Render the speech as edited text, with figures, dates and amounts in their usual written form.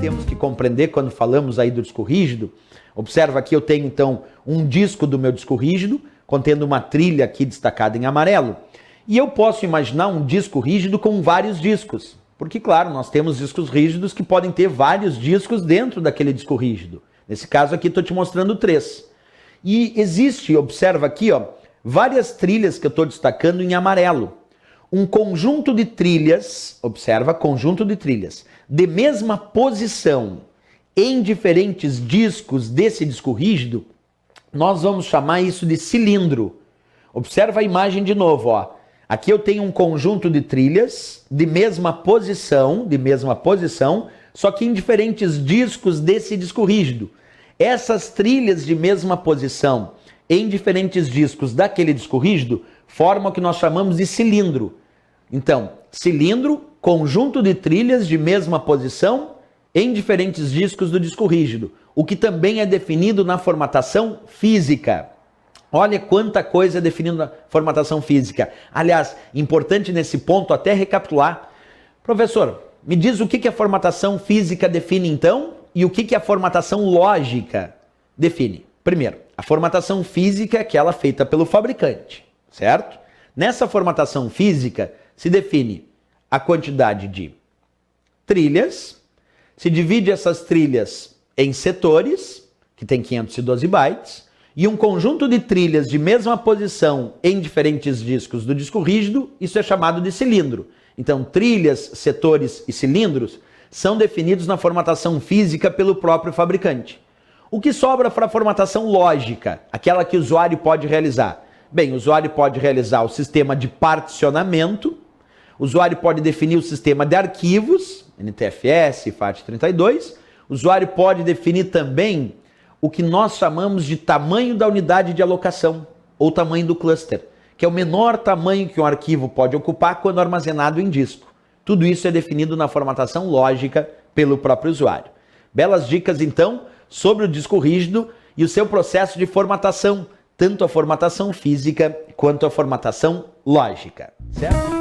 Temos que compreender quando falamos aí do disco rígido. Observa aqui, eu tenho então um disco do meu disco rígido, contendo uma trilha aqui destacada em amarelo. E eu posso imaginar um disco rígido com vários discos. Porque, claro, nós temos discos rígidos que podem ter vários discos dentro daquele disco rígido. Nesse caso aqui, estou te mostrando 3. E existe, observa aqui, ó, várias trilhas que eu estou destacando em amarelo. Um conjunto de trilhas, observa, conjunto de trilhas, de mesma posição em diferentes discos desse disco rígido, nós vamos chamar isso de cilindro. Observa a imagem de novo, ó. Aqui eu tenho um conjunto de trilhas de mesma posição, só que em diferentes discos desse disco rígido. Essas trilhas de mesma posição em diferentes discos daquele disco rígido formam o que nós chamamos de cilindro. Então, cilindro, conjunto de trilhas de mesma posição em diferentes discos do disco rígido, o que também é definido na formatação física. Olha quanta coisa é definida na formatação física. Aliás, importante nesse ponto até recapitular. Professor, me diz o que a formatação física define então e o que a formatação lógica define. Primeiro, a formatação física é aquela feita pelo fabricante, certo? Nessa formatação física se define a quantidade de trilhas, se divide essas trilhas em setores, que tem 512 bytes, e um conjunto de trilhas de mesma posição em diferentes discos do disco rígido, isso é chamado de cilindro. Então, trilhas, setores e cilindros são definidos na formatação física pelo próprio fabricante. O que sobra para a formatação lógica, aquela que o usuário pode realizar? Bem, o usuário pode realizar o sistema de particionamento, o usuário pode definir o sistema de arquivos, NTFS, FAT32, o usuário pode definir também o que nós chamamos de tamanho da unidade de alocação, ou tamanho do cluster, que é o menor tamanho que um arquivo pode ocupar quando armazenado em disco. Tudo isso é definido na formatação lógica pelo próprio usuário. Belas dicas, então, sobre o disco rígido e o seu processo de formatação, tanto a formatação física quanto a formatação lógica, certo?